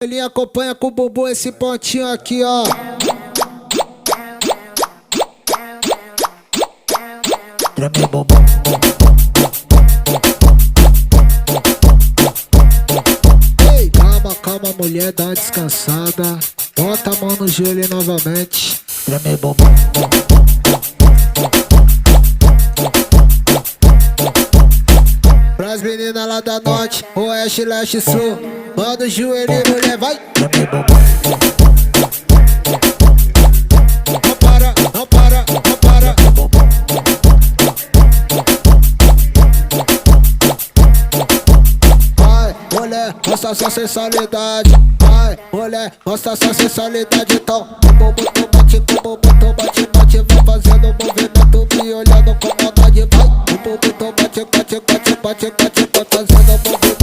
Ele acompanha com o bumbum esse pontinho aqui, ó. Treme bumbum. Ei, calma, calma, mulher, dá uma descansada. Bota a mão no joelho novamente. Treme bumbum. Pras meninas lá da norte, oeste, leste, sul. Manda o joelho, mulher, vai. Treme bumbum. Não para, não para, não para. Vai, mulher, mostra sua sensualidade. Vai, mulher, mostra sua sensualidade. Então, bumbum, tu bate, bumbum, tu bate, bate. Vai fazendo movimento, me olhando com maldade. Vai, bumbum, tu bate, bate, bate, bate, bate. Vai fazendo movimento.